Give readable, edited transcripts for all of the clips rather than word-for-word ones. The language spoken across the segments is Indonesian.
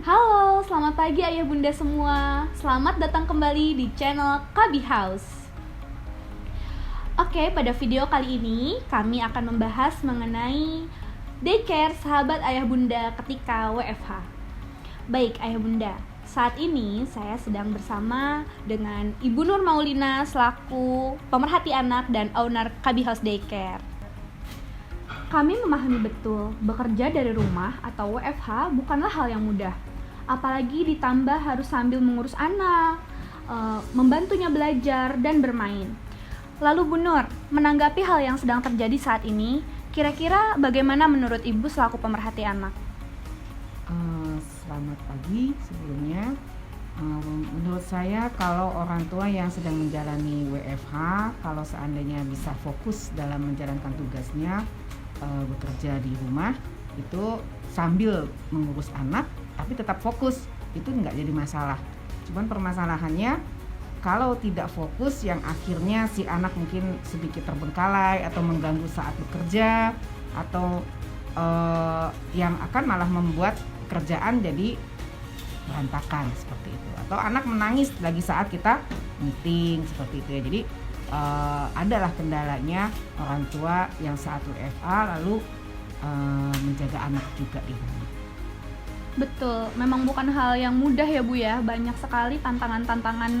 Halo, selamat pagi ayah bunda semua. Selamat datang kembali di channel Kabi House. Oke, pada video kali ini kami akan membahas mengenai daycare sahabat ayah bunda ketika WFH. Baik ayah bunda, saat ini saya sedang bersama dengan Ibu Nur Maulina selaku pemerhati anak dan owner Kabi House Daycare. Kami memahami betul, bekerja dari rumah atau WFH bukanlah hal yang mudah. Apalagi ditambah harus sambil mengurus anak, membantunya belajar dan bermain. Lalu Bu Nur, menanggapi hal yang sedang terjadi saat ini, kira-kira bagaimana menurut Ibu selaku pemerhati anak? Selamat pagi sebelumnya. Menurut saya kalau orang tua yang sedang menjalani WFH, kalau seandainya bisa fokus dalam menjalankan tugasnya, bekerja di rumah, itu sambil mengurus anak, tapi tetap fokus, itu nggak jadi masalah. Cuman permasalahannya kalau tidak fokus yang akhirnya si anak mungkin sedikit terbengkalai atau mengganggu saat bekerja, atau yang akan malah membuat pekerjaan jadi berantakan seperti itu, atau anak menangis lagi saat kita meeting seperti itu ya. Jadi adalah kendalanya orang tua yang saat WFH lalu menjaga anak juga di rumah. Betul, memang bukan hal yang mudah ya Bu ya, banyak sekali tantangan-tantangan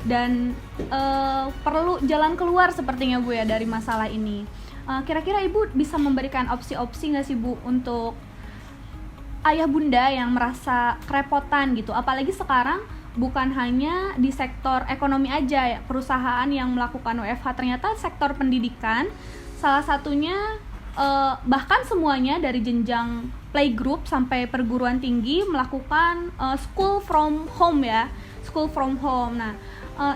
dan perlu jalan keluar sepertinya Bu ya dari masalah ini. Kira-kira Ibu bisa memberikan opsi-opsi nggak sih Bu untuk ayah bunda yang merasa kerepotan gitu, apalagi sekarang bukan hanya di sektor ekonomi aja ya, perusahaan yang melakukan WFH, ternyata sektor pendidikan salah satunya, bahkan semuanya dari jenjang playgroup sampai perguruan tinggi melakukan school from home ya, school from home. Nah,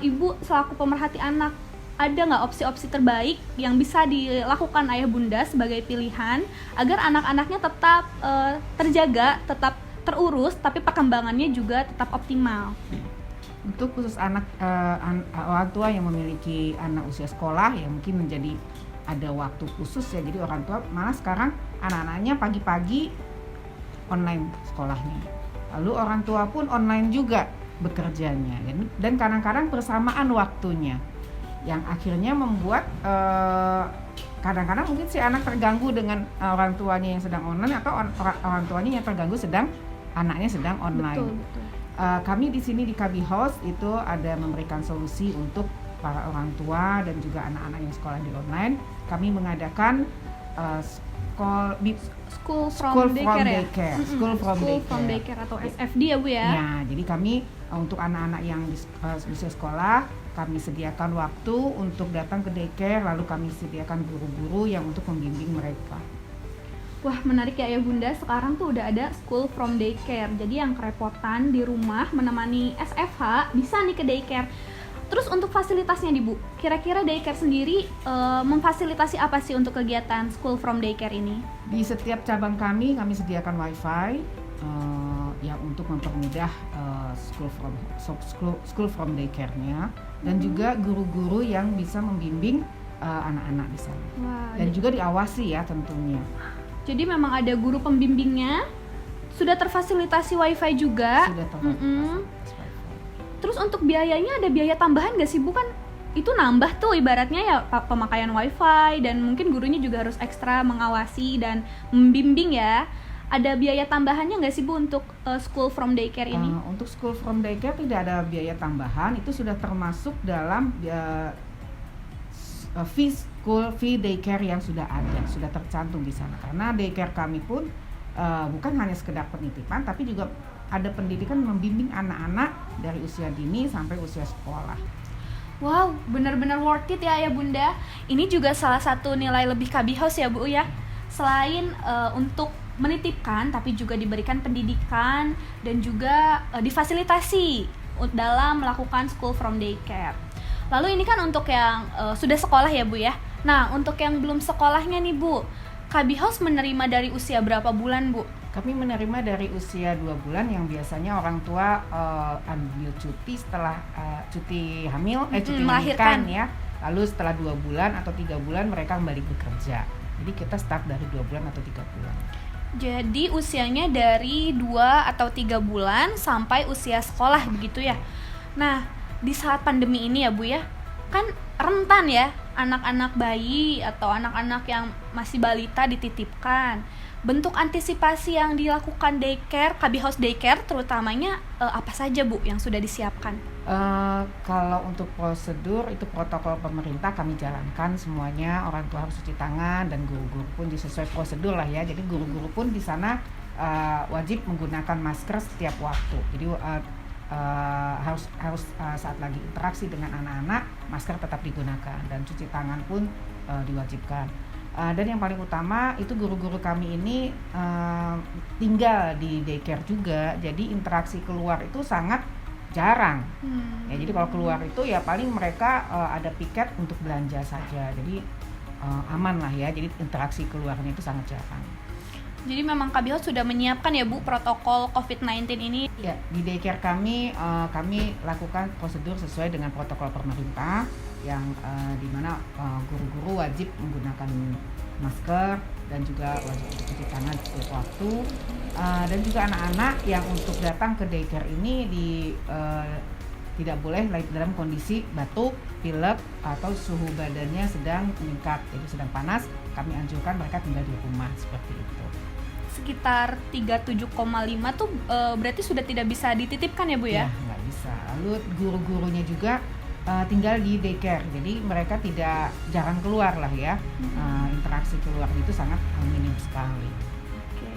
Ibu selaku pemerhati anak, ada nggak opsi-opsi terbaik yang bisa dilakukan ayah bunda sebagai pilihan agar anak-anaknya tetap terjaga, tetap terurus, tapi perkembangannya juga tetap optimal? Untuk khusus orang tua yang memiliki anak usia sekolah ya mungkin menjadi ada waktu khusus ya, jadi orang tua malah sekarang anak-anaknya pagi-pagi online sekolahnya, lalu orang tua pun online juga bekerjanya, dan kadang-kadang bersamaan waktunya yang akhirnya membuat kadang-kadang mungkin si anak terganggu dengan orang tuanya yang sedang online, atau orang tuanya yang terganggu sedang anaknya sedang online. Betul. Kami di sini di Kabi House itu ada memberikan solusi untuk para orang tua dan juga anak-anak yang sekolah di online. Kami mengadakan School from daycare ya? School from daycare atau SFD ya Bu ya? Ya, jadi kami untuk anak-anak yang usia sekolah, kami sediakan waktu untuk datang ke daycare, lalu kami sediakan guru-guru yang untuk membimbing mereka. Wah, menarik ya ayah bunda, sekarang tuh udah ada school from daycare. Jadi yang kerepotan di rumah menemani SFH bisa nih ke daycare. Terus untuk fasilitasnya nih Bu, kira-kira daycare sendiri memfasilitasi apa sih untuk kegiatan school from daycare ini? Di setiap cabang kami sediakan wifi yang untuk mempermudah school from daycare-nya, dan juga guru-guru yang bisa membimbing anak-anak di sana. Wah, dan juga diawasi ya tentunya. Jadi memang ada guru pembimbingnya, sudah terfasilitasi wifi juga. Sudah terfasilitasi wifi. Terus untuk biayanya ada biaya tambahan nggak sih Bu? Kan itu nambah tuh ibaratnya ya pemakaian wifi, dan mungkin gurunya juga harus ekstra mengawasi dan membimbing ya. Ada biaya tambahannya nggak sih Bu untuk school from daycare ini? Untuk school from daycare tidak ada biaya tambahan, itu sudah termasuk dalam fee daycare yang sudah ada, sudah tercantum di sana. Karena daycare kami pun bukan hanya sekedar penitipan, tapi juga ada pendidikan membimbing anak-anak dari usia dini sampai usia sekolah. Wow, benar-benar worth it ya bunda. Ini juga salah satu nilai lebih Kabi House ya Bu ya. Selain untuk menitipkan, tapi juga diberikan pendidikan dan juga difasilitasi dalam melakukan school from daycare. Lalu ini kan untuk yang sudah sekolah ya Bu ya. Nah, untuk yang belum sekolahnya nih Bu, Kabi House menerima dari usia berapa bulan Bu? Kami menerima dari usia 2 bulan yang biasanya orang tua ambil cuti setelah cuti hamil, cuti melahirkan ya. Lalu setelah 2 bulan atau 3 bulan mereka kembali bekerja. Jadi kita start dari 2 bulan atau 3 bulan. Jadi usianya dari 2 atau 3 bulan sampai usia sekolah begitu ya. Nah, di saat pandemi ini ya Bu ya, kan rentan ya anak-anak bayi atau anak-anak yang masih balita dititipkan. Bentuk antisipasi yang dilakukan daycare, KB House Daycare terutamanya apa saja Bu yang sudah disiapkan? Kalau untuk prosedur itu protokol pemerintah kami jalankan semuanya, orang tua harus cuci tangan dan guru-guru pun sesuai prosedur lah ya. Jadi guru-guru pun di sana wajib menggunakan masker setiap waktu. Jadi harus saat lagi interaksi dengan anak-anak masker tetap digunakan dan cuci tangan pun diwajibkan. Dan yang paling utama itu guru-guru kami ini tinggal di daycare juga, jadi interaksi keluar itu sangat jarang. Ya, jadi kalau keluar itu ya paling mereka ada piket untuk belanja saja, jadi aman lah ya. Jadi interaksi keluarnya itu sangat jarang. Jadi memang KB House sudah menyiapkan ya Bu protokol COVID-19 ini? Ya, di daycare kami lakukan prosedur sesuai dengan protokol pemerintah yang dimana guru-guru wajib menggunakan masker dan juga wajib cuci tangan setiap waktu, dan juga anak-anak yang untuk datang ke daycare ini tidak boleh dalam kondisi batuk, pilek atau suhu badannya sedang meningkat, jadi sedang panas. Kami anjurkan mereka tinggal di rumah seperti itu. Sekitar 37,5 tuh berarti sudah tidak bisa dititipkan ya Bu ya? Ya, nggak bisa. Lalu guru-gurunya juga tinggal di daycare, jadi mereka jarang keluar lah ya. Interaksi keluar itu sangat minim sekali. Oke.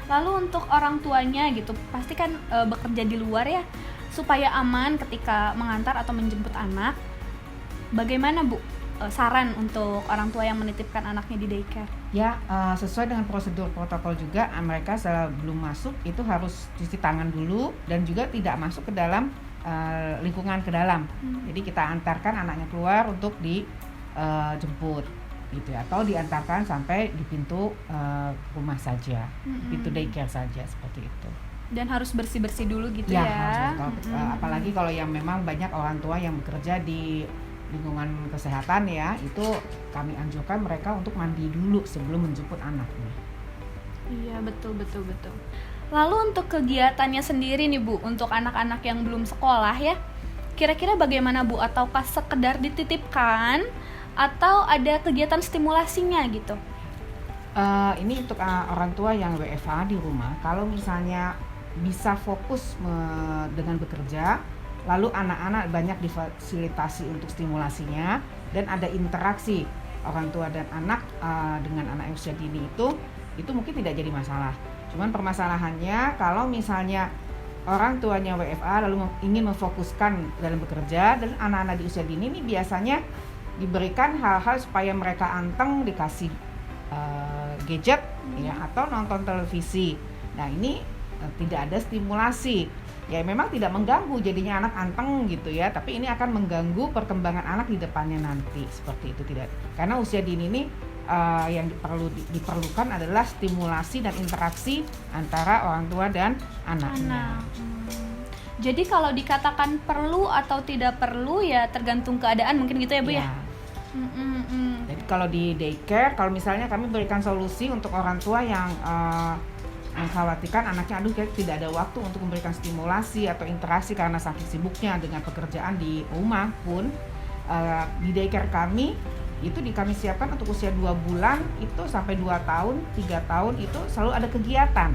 Lalu untuk orang tuanya gitu, pasti kan bekerja di luar ya, supaya aman ketika mengantar atau menjemput anak. Bagaimana Bu saran untuk orang tua yang menitipkan anaknya di daycare? Ya, sesuai dengan prosedur protokol juga, mereka sebelum masuk itu harus cuci tangan dulu dan juga tidak masuk ke dalam lingkungan ke dalam. Jadi kita antarkan anaknya keluar untuk dijemput gitu ya, atau diantarkan sampai di pintu rumah saja, pintu daycare saja seperti itu. Dan harus bersih-bersih dulu gitu Ya, ya. Apalagi kalau yang memang banyak orang tua yang bekerja di lingkungan kesehatan ya, itu kami anjurkan mereka untuk mandi dulu sebelum menjemput anaknya. Iya, betul. Lalu untuk kegiatannya sendiri nih Bu, untuk anak-anak yang belum sekolah ya, kira-kira bagaimana Bu? Ataukah sekedar dititipkan atau ada kegiatan stimulasinya gitu? Ini untuk orang tua yang WFH di rumah, kalau misalnya bisa fokus dengan bekerja, lalu anak-anak banyak difasilitasi untuk stimulasinya dan ada interaksi orang tua dan anak dengan anak usia dini itu mungkin tidak jadi masalah. Cuman permasalahannya kalau misalnya orang tuanya WFA lalu ingin memfokuskan dalam bekerja, dan anak-anak di usia dini ini biasanya diberikan hal-hal supaya mereka anteng, dikasih gadget ya atau nonton televisi. Nah ini tidak ada stimulasi. Ya memang tidak mengganggu jadinya anak anteng gitu ya, tapi ini akan mengganggu perkembangan anak di depannya nanti, seperti itu. Tidak, karena usia dini ini yang diperlukan adalah stimulasi dan interaksi antara orang tua dan anaknya. Jadi kalau dikatakan perlu atau tidak perlu ya tergantung keadaan mungkin gitu ya Bu ya? Jadi kalau di daycare, kalau misalnya kami berikan solusi untuk orang tua yang mengkhawatirkan anaknya tidak ada waktu untuk memberikan stimulasi atau interaksi karena saking sibuknya dengan pekerjaan di rumah pun, di daycare kami itu kami siapkan untuk usia 2 bulan itu sampai 2 tahun, 3 tahun itu selalu ada kegiatan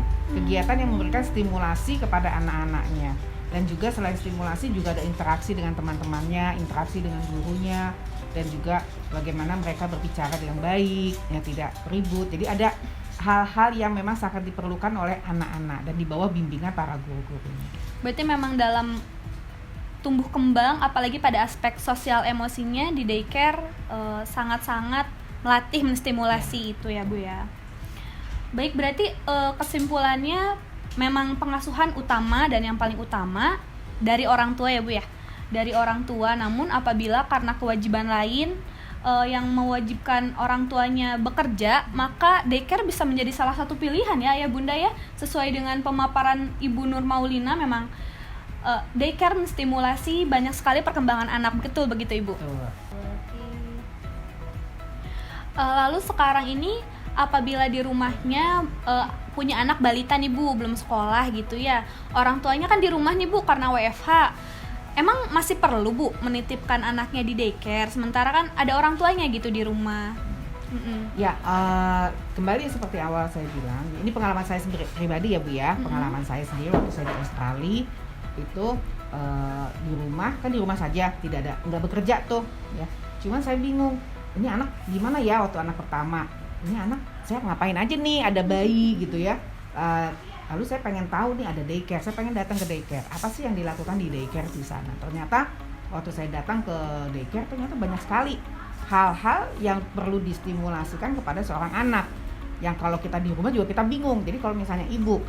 yang memberikan stimulasi kepada anak-anaknya. Dan juga selain stimulasi juga ada interaksi dengan teman-temannya, interaksi dengan gurunya, dan juga bagaimana mereka berbicara dengan baik, ya tidak ribut. Jadi ada hal-hal yang memang sangat diperlukan oleh anak-anak dan di bawah bimbingan para guru-gurunya. Berarti memang dalam tumbuh kembang, apalagi pada aspek sosial emosinya di daycare sangat-sangat melatih, menstimulasi itu ya Bu ya. Baik, berarti kesimpulannya memang pengasuhan utama dan yang paling utama dari orang tua ya Bu ya, dari orang tua. Namun apabila karena kewajiban lain yang mewajibkan orang tuanya bekerja, maka daycare bisa menjadi salah satu pilihan ya Bunda ya. Sesuai dengan pemaparan Ibu Nur Maulina, memang daycare menstimulasi banyak sekali perkembangan anak, betul begitu Ibu? Betul. Lalu sekarang ini apabila di rumahnya punya anak balita nih Bu, belum sekolah gitu ya, orang tuanya kan di rumah nih Bu karena WFH, emang masih perlu Bu menitipkan anaknya di daycare sementara kan ada orang tuanya gitu di rumah? Ya, kembali seperti awal saya bilang, ini pengalaman saya pribadi ya Bu ya, pengalaman saya sendiri waktu saya di Australia itu di rumah saja, nggak bekerja tuh ya. Cuman saya bingung, ini anak gimana ya waktu anak pertama, ini anak saya ngapain aja nih, ada bayi gitu ya. Lalu saya pengen tahu nih ada daycare, saya pengen datang ke daycare, apa sih yang dilakukan di daycare di sana. Ternyata waktu saya datang ke daycare ternyata banyak sekali hal-hal yang perlu distimulasikan kepada seorang anak, yang kalau kita di rumah juga kita bingung. Jadi kalau misalnya ibu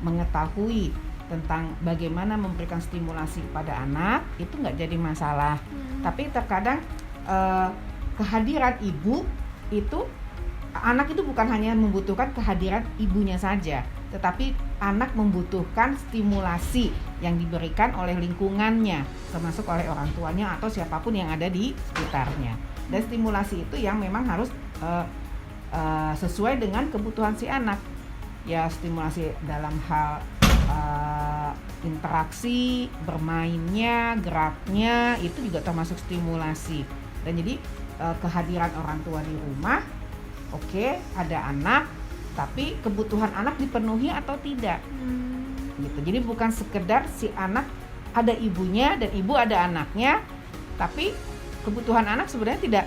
mengetahui tentang bagaimana memberikan stimulasi kepada anak, itu nggak jadi masalah. Tapi terkadang kehadiran ibu itu, anak itu bukan hanya membutuhkan kehadiran ibunya saja, tetapi anak membutuhkan stimulasi yang diberikan oleh lingkungannya, termasuk oleh orang tuanya atau siapapun yang ada di sekitarnya. Dan stimulasi itu yang memang harus sesuai dengan kebutuhan si anak. Ya, stimulasi dalam hal interaksi, bermainnya, geraknya, itu juga termasuk stimulasi. Dan jadi kehadiran orang tua di rumah, oke, ada anak, tapi kebutuhan anak dipenuhi atau tidak, gitu. Jadi bukan sekedar si anak ada ibunya dan ibu ada anaknya, tapi kebutuhan anak sebenarnya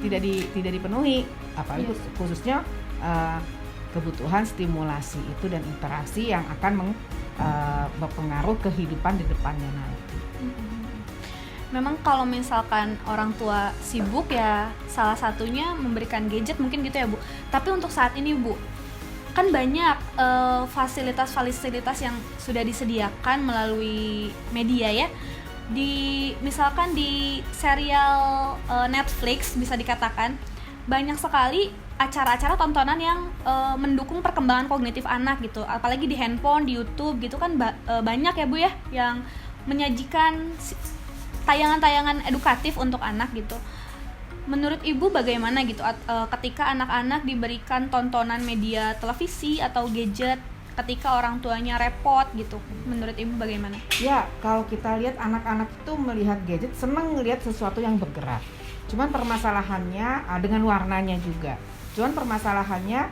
tidak dipenuhi, apalagi khususnya kebutuhan stimulasi itu dan interaksi yang akan berpengaruh kehidupan di depannya nanti. Memang kalau misalkan orang tua sibuk ya salah satunya memberikan gadget mungkin gitu ya Bu. Tapi untuk saat ini Bu, kan banyak fasilitas-fasilitas yang sudah disediakan melalui media ya. Misalkan di serial Netflix bisa dikatakan banyak sekali acara-acara tontonan yang mendukung perkembangan kognitif anak gitu. Apalagi di handphone, di YouTube gitu kan banyak ya Bu ya yang menyajikan tayangan-tayangan edukatif untuk anak gitu. Menurut Ibu bagaimana gitu ketika anak-anak diberikan tontonan media televisi atau gadget ketika orang tuanya repot gitu? Menurut Ibu bagaimana? Ya, kalau kita lihat anak-anak itu melihat gadget, senang melihat sesuatu yang bergerak. Cuman permasalahannya dengan warnanya juga. Cuman permasalahannya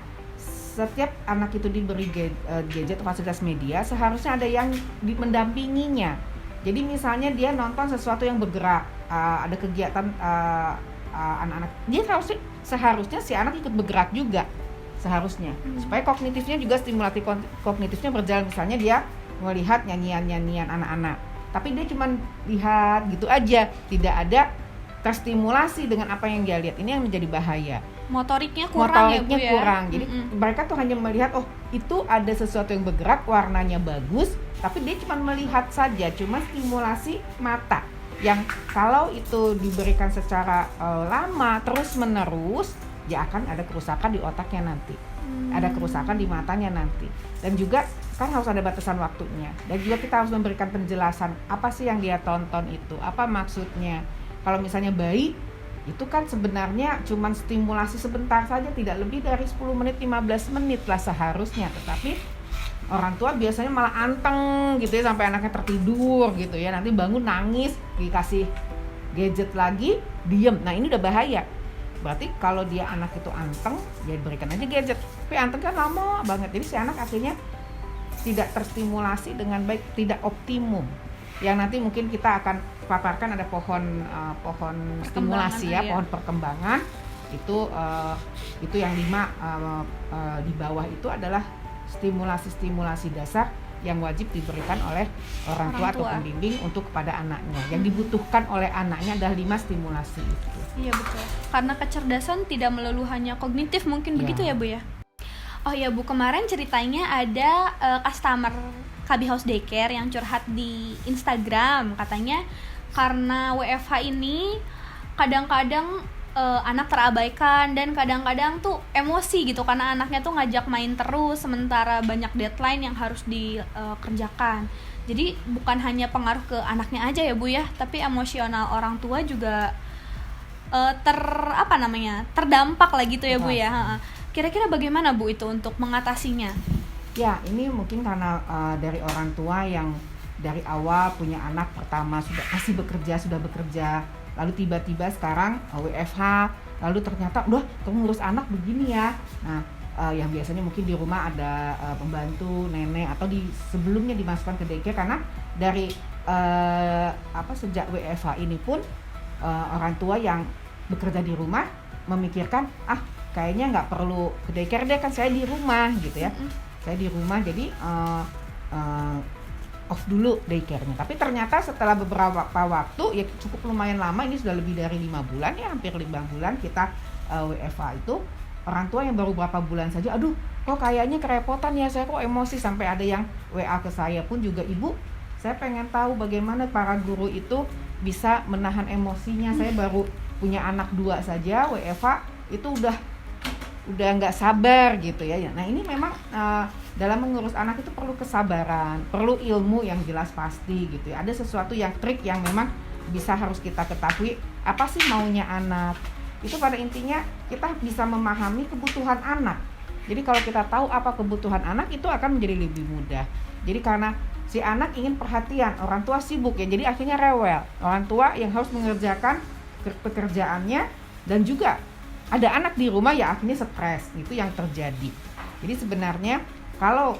setiap anak itu diberi gadget atau fasilitas media, seharusnya ada yang mendampinginya. Jadi misalnya dia nonton sesuatu yang bergerak, ada kegiatan anak-anak, dia seharusnya si anak ikut bergerak juga seharusnya, supaya kognitifnya juga stimulasi kognitifnya berjalan. Misalnya dia melihat nyanyian anak-anak, tapi dia cuma lihat gitu aja, tidak ada terstimulasi dengan apa yang dia lihat. Ini yang menjadi bahaya. Motoriknya kurang ya Bu ya? Kurang. Jadi mereka tuh hanya melihat, oh itu ada sesuatu yang bergerak, warnanya bagus, tapi dia cuma melihat saja, cuma stimulasi mata. Yang kalau itu diberikan secara lama, terus menerus, ya akan ada kerusakan di otaknya nanti. Ada kerusakan di matanya nanti. Dan juga kan harus ada batasan waktunya. Dan juga kita harus memberikan penjelasan, apa sih yang dia tonton itu, apa maksudnya. Kalau misalnya bayi, itu kan sebenarnya cuma stimulasi sebentar saja, tidak lebih dari 10 menit, 15 menit lah seharusnya. Tetapi orang tua biasanya malah anteng gitu ya, sampai anaknya tertidur gitu ya, nanti bangun nangis, dikasih gadget lagi, diem. Nah ini udah bahaya. Berarti kalau dia anak itu anteng, ya berikan aja gadget. Tapi anteng kan lama banget, jadi si anak akhirnya tidak terstimulasi dengan baik, tidak optimum. Yang nanti mungkin kita akan paparkan, ada pohon stimulasi ya, pohon perkembangan. Itu yang 5 di bawah itu adalah stimulasi dasar yang wajib diberikan oleh orang tua atau pembimbing untuk kepada anaknya. Yang dibutuhkan oleh anaknya adalah 5 stimulasi itu. Iya betul. Karena kecerdasan tidak melulu hanya kognitif, mungkin begitu ya Bu ya. Oh iya Bu, kemarin ceritanya ada customer KB House Daycare yang curhat di Instagram, katanya karena WFH ini kadang-kadang anak terabaikan dan kadang-kadang tuh emosi gitu karena anaknya tuh ngajak main terus sementara banyak deadline yang harus dikerjakan. Jadi bukan hanya pengaruh ke anaknya aja ya Bu ya, tapi emosional orang tua juga terdampak lah gitu ya Bu ya. Kira-kira bagaimana Bu itu untuk mengatasinya? Ya, ini mungkin karena dari orang tua yang dari awal punya anak pertama sudah bekerja, lalu tiba-tiba sekarang WFH, lalu ternyata udah ngurus anak begini ya. Nah, yang biasanya mungkin di rumah ada pembantu, nenek, atau sebelumnya dimasukkan ke daycare, karena dari sejak WFH ini pun orang tua yang bekerja di rumah memikirkan kayaknya nggak perlu ke daycare deh, kan saya di rumah gitu ya. Saya di rumah, jadi off dulu daycare-nya. Tapi ternyata setelah beberapa waktu, ya cukup lumayan lama, ini sudah lebih dari 5 bulan ya, hampir 5 bulan kita WFH itu, orang tua yang baru berapa bulan saja, aduh kok kayaknya kerepotan ya, saya kok emosi, sampai ada yang WA ke saya pun juga, ibu saya pengen tahu bagaimana para guru itu bisa menahan emosinya, saya baru punya anak 2 saja, WFH itu udah nggak sabar gitu ya. Nah ini memang dalam mengurus anak itu perlu kesabaran, perlu ilmu yang jelas pasti gitu ya. Ada sesuatu yang trik yang memang harus kita ketahui apa sih maunya anak. Itu pada intinya kita bisa memahami kebutuhan anak. Jadi kalau kita tahu apa kebutuhan anak, itu akan menjadi lebih mudah. Jadi karena si anak ingin perhatian, orang tua sibuk ya, jadi akhirnya rewel. Orang tua yang harus mengerjakan pekerjaannya, dan juga ada anak di rumah ya akhirnya stres, itu yang terjadi. Jadi sebenarnya kalau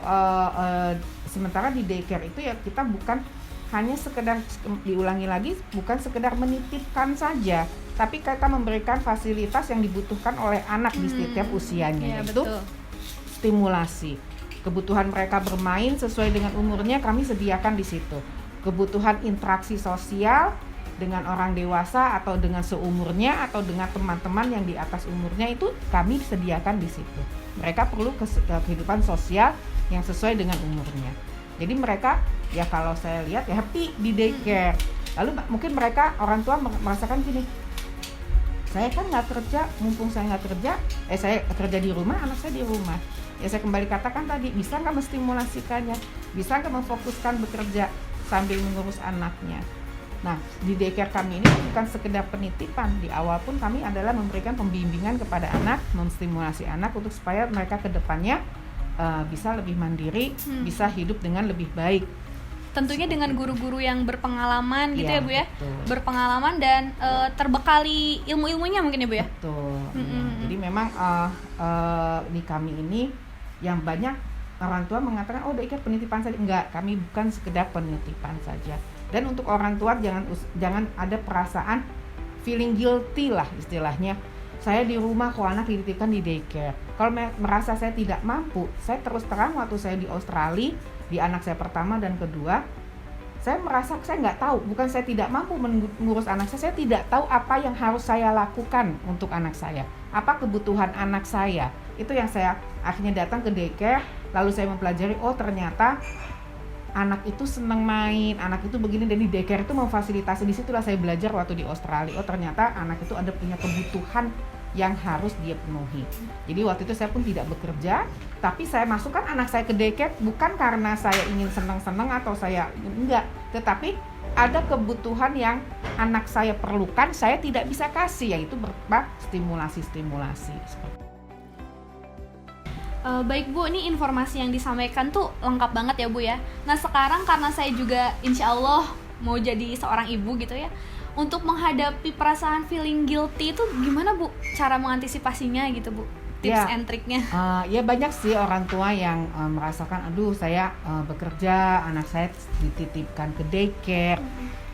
sementara di daycare itu ya kita bukan hanya sekedar, diulangi lagi, bukan sekedar menitipkan saja, tapi kita memberikan fasilitas yang dibutuhkan oleh anak di setiap usianya, yaitu stimulasi. Kebutuhan mereka bermain sesuai dengan umurnya kami sediakan di situ. Kebutuhan interaksi sosial dengan orang dewasa atau dengan seumurnya atau dengan teman-teman yang di atas umurnya, itu kami sediakan di situ. Mereka perlu kehidupan sosial yang sesuai dengan umurnya. Jadi mereka ya kalau saya lihat ya happy di daycare. Lalu mungkin mereka orang tua merasakan gini, saya kan nggak kerja, mumpung saya nggak kerja, saya kerja di rumah, anak saya di rumah. Ya saya kembali katakan tadi, bisa nggak menstimulasikannya, bisa nggak memfokuskan bekerja sambil mengurus anaknya. Nah, di daycare kami ini bukan sekedar penitipan. Di awal pun kami adalah memberikan pembimbingan kepada anak, menstimulasi anak untuk supaya mereka ke depannya bisa lebih mandiri, bisa hidup dengan lebih baik. Tentunya dengan guru-guru yang berpengalaman gitu ya Bu ya. Betul. Berpengalaman dan terbekali ilmu-ilmunya mungkin ya Bu ya. Betul. Ya. Jadi memang di kami ini yang banyak orang tua mengatakan daycare penitipan saja. Enggak, kami bukan sekedar penitipan saja. Dan untuk orang tua jangan ada perasaan feeling guilty lah istilahnya. Saya di rumah kok anak dititipkan di daycare. Kalau merasa saya tidak mampu, saya terus terang waktu saya di Australia, di anak saya pertama dan kedua, saya merasa saya nggak tahu, bukan saya tidak mampu mengurus anak saya tidak tahu apa yang harus saya lakukan untuk anak saya, apa kebutuhan anak saya. Itu yang saya akhirnya datang ke daycare, lalu saya mempelajari, ternyata anak itu senang main, anak itu begini, dan di daycare itu memfasilitasi. Disitulah saya belajar waktu di Australia, ternyata anak itu ada punya kebutuhan yang harus dia penuhi. Jadi waktu itu saya pun tidak bekerja, tapi saya masukkan anak saya ke daycare bukan karena saya ingin senang-senang atau saya enggak, tetapi ada kebutuhan yang anak saya perlukan, saya tidak bisa kasih, yaitu berupa stimulasi-stimulasi. Baik Bu, ini informasi yang disampaikan tuh lengkap banget ya Bu ya. Nah sekarang karena saya juga insya Allah mau jadi seorang ibu gitu ya, untuk menghadapi perasaan feeling guilty itu gimana Bu cara mengantisipasinya gitu Bu? Tips and triknya. Ya banyak sih orang tua yang merasakan, aduh saya bekerja, anak saya dititipkan ke daycare,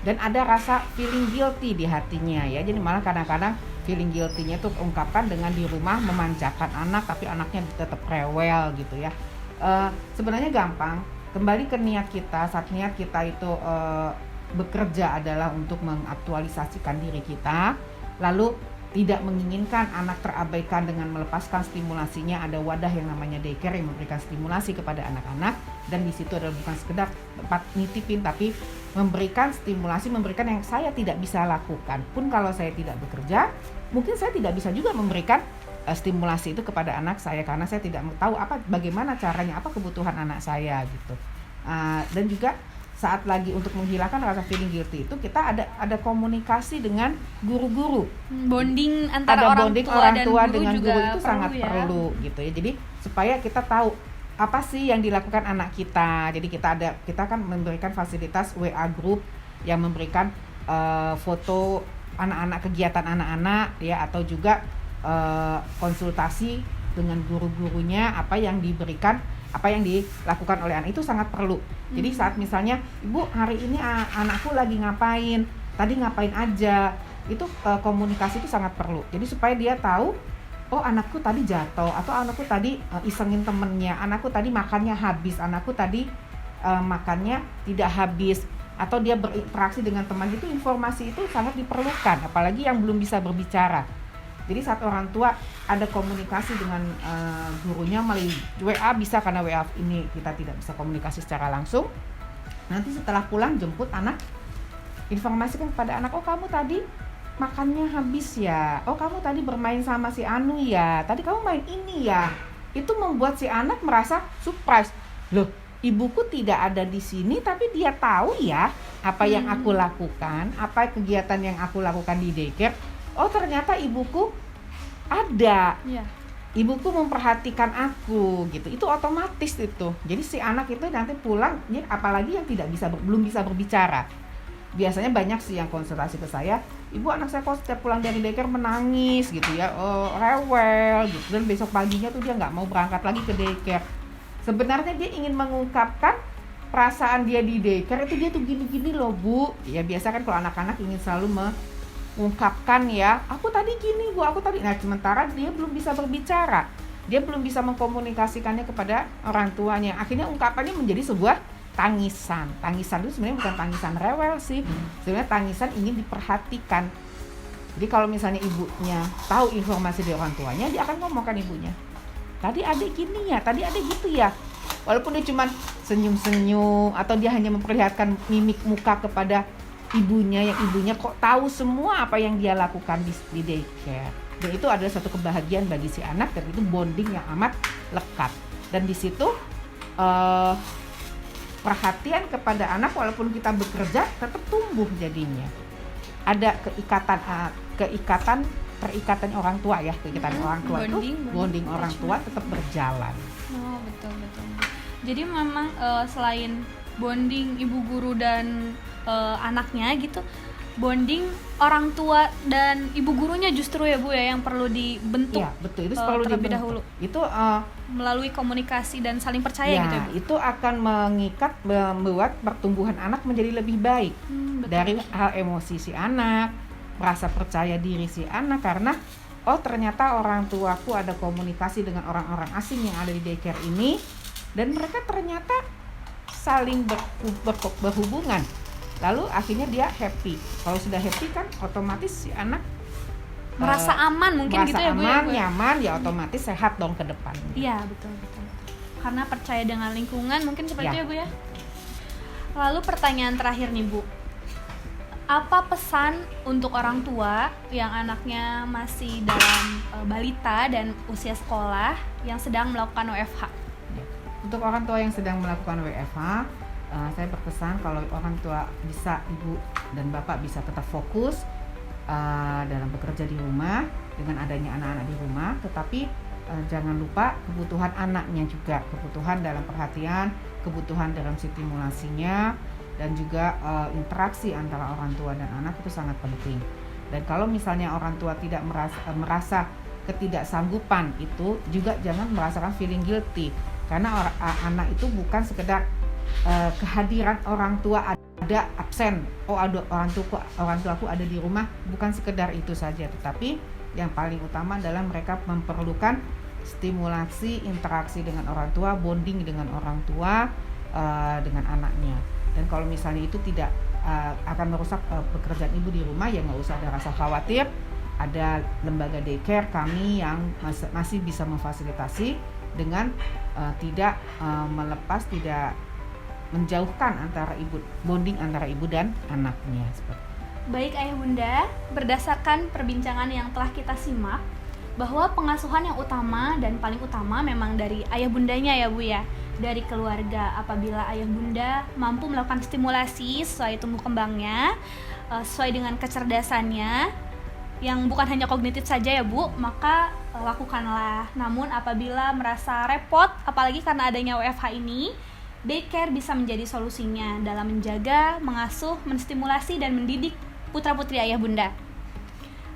dan ada rasa feeling guilty di hatinya ya. Jadi malah kadang-kadang feeling guilty-nya itu ungkapkan dengan di rumah memanjakan anak, tapi anaknya tetap rewel gitu ya. Sebenarnya gampang, kembali ke niat kita. Saat niat kita itu bekerja adalah untuk mengaktualisasikan diri kita, lalu tidak menginginkan anak terabaikan dengan melepaskan stimulasinya. Ada wadah yang namanya daycare yang memberikan stimulasi kepada anak-anak, dan di situ adalah bukan sekedar tempat nitipin, tapi memberikan stimulasi, memberikan yang saya tidak bisa lakukan. Pun kalau saya tidak bekerja, mungkin saya tidak bisa juga memberikan stimulasi itu kepada anak saya, karena saya tidak tahu bagaimana caranya, apa kebutuhan anak saya gitu. Dan juga saat lagi untuk menghilangkan rasa feeling guilty itu kita ada komunikasi dengan guru-guru. Bonding antara Ada orang bonding tua orang dan tua guru dengan juga guru itu sangat ya. perlu gitu ya. Jadi supaya kita tahu apa sih yang dilakukan anak kita. Jadi kita kan memberikan fasilitas WA group yang memberikan foto anak-anak, kegiatan anak-anak ya, atau juga konsultasi dengan guru-gurunya, apa yang diberikan, apa yang dilakukan oleh anak itu sangat perlu. Jadi saat misalnya, Ibu hari ini anakku lagi ngapain, tadi ngapain aja, itu komunikasi itu sangat perlu. Jadi supaya dia tahu, oh anakku tadi jatuh, atau anakku tadi isengin temennya, anakku tadi makannya habis, anakku tadi makannya tidak habis, atau dia berinteraksi dengan teman, itu informasi itu sangat diperlukan, apalagi yang belum bisa berbicara. Jadi saat orang tua ada komunikasi dengan gurunya melalui WA bisa, karena WA ini kita tidak bisa komunikasi secara langsung. Nanti setelah pulang jemput anak, informasikan kepada anak, oh kamu tadi makannya habis ya, oh kamu tadi bermain sama si Anu ya, tadi kamu main ini ya. Itu membuat si anak merasa surprise, loh ibuku tidak ada di sini tapi dia tahu ya apa yang aku lakukan, apa kegiatan yang aku lakukan di daycare. Oh ternyata ibuku ada, ibuku memperhatikan aku gitu. Itu otomatis itu. Jadi si anak itu nanti pulang, ya, apalagi yang belum bisa berbicara. Biasanya banyak sih yang konsultasi ke saya, ibu anak saya kok setiap pulang dari daycare menangis gitu ya, rewel gitu, dan besok paginya tuh dia nggak mau berangkat lagi ke daycare. Sebenarnya dia ingin mengungkapkan perasaan dia di daycare itu, dia tuh gini-gini loh Bu. Ya biasa kan kalau anak-anak ingin selalu mengungkapkan ya, aku tadi gini Bu, aku tadi. Nah sementara dia belum bisa berbicara, dia belum bisa mengkomunikasikannya kepada orang tuanya. Akhirnya ungkapannya menjadi sebuah tangisan. Tangisan itu sebenarnya bukan tangisan rewel sih, sebenarnya tangisan ingin diperhatikan. Jadi kalau misalnya ibunya tahu informasi dari orang tuanya, dia akan ngomongkan ibunya, tadi adik gini ya, tadi adik gitu ya. Walaupun dia cuma senyum-senyum atau dia hanya memperlihatkan mimik muka kepada ibunya, yang ibunya kok tahu semua apa yang dia lakukan di daycare. Dan itu adalah satu kebahagiaan bagi si anak, dan itu bonding yang amat lekat. Dan di situ perhatian kepada anak walaupun kita bekerja tetap tumbuh jadinya. Ada perikatan orang tua ya, keikatan orang tua bonding orang tua tetap berjalan. Oh betul. Jadi memang selain bonding ibu guru dan anaknya gitu, bonding orang tua dan ibu gurunya justru ya Bu ya yang perlu dibentuk. Iya betul, itu perlu terlebih dibentuk dahulu. Itu melalui komunikasi dan saling percaya gitu ya Bu. Itu akan membuat pertumbuhan anak menjadi lebih baik. Betul. Dari hal emosi si anak, merasa percaya diri si anak, karena oh ternyata orang tuaku ada komunikasi dengan orang-orang asing yang ada di daycare ini, dan mereka ternyata saling berhubungan. Lalu akhirnya dia happy. Kalau sudah happy kan otomatis si anak merasa aman mungkin gitu ya Bu ya. Merasa aman, nyaman, ya otomatis sehat dong ke depan. Iya betul. Karena percaya dengan lingkungan mungkin seperti itu ya Bu ya. Lalu pertanyaan terakhir nih Bu, apa pesan untuk orang tua yang anaknya masih dalam balita dan usia sekolah yang sedang melakukan WFH? Untuk orang tua yang sedang melakukan WFH, saya berkesan kalau orang tua bisa, ibu dan bapak bisa tetap fokus dalam bekerja di rumah dengan adanya anak-anak di rumah, tetapi jangan lupa kebutuhan anaknya juga, kebutuhan dalam perhatian, kebutuhan dalam stimulasinya, dan juga interaksi antara orang tua dan anak itu sangat penting. Dan kalau misalnya orang tua tidak merasa ketidaksanggupan, itu juga jangan merasakan feeling guilty, karena anak itu bukan sekedar kehadiran orang tua ada absen, ada orang tuaku ada di rumah, bukan sekedar itu saja, tetapi yang paling utama adalah mereka memerlukan stimulasi, interaksi dengan orang tua, bonding dengan orang tua, dengan anaknya. Dan kalau misalnya itu tidak akan merusak pekerjaan ibu di rumah, ya nggak usah ada rasa khawatir. Ada lembaga daycare kami yang masih bisa memfasilitasi dengan tidak melepas, tidak menjauhkan antara bonding antara ibu dan anaknya. Baik Ayah Bunda, berdasarkan perbincangan yang telah kita simak, bahwa pengasuhan yang utama dan paling utama memang dari ayah bundanya ya Bu ya. dari keluarga. Apabila ayah bunda mampu melakukan stimulasi sesuai tumbuh kembangnya, sesuai dengan kecerdasannya, yang bukan hanya kognitif saja ya Bu, maka lakukanlah. Namun apabila merasa repot, apalagi karena adanya WFH ini, daycare bisa menjadi solusinya dalam menjaga, mengasuh, menstimulasi, dan mendidik putra-putri ayah bunda.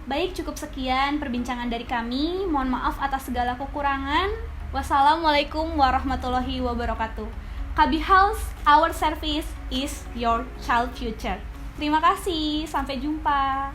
Baik, cukup sekian perbincangan dari kami. Mohon maaf atas segala kekurangan. Wassalamualaikum warahmatullahi wabarakatuh. KB House, our service is your child future. Terima kasih, sampai jumpa.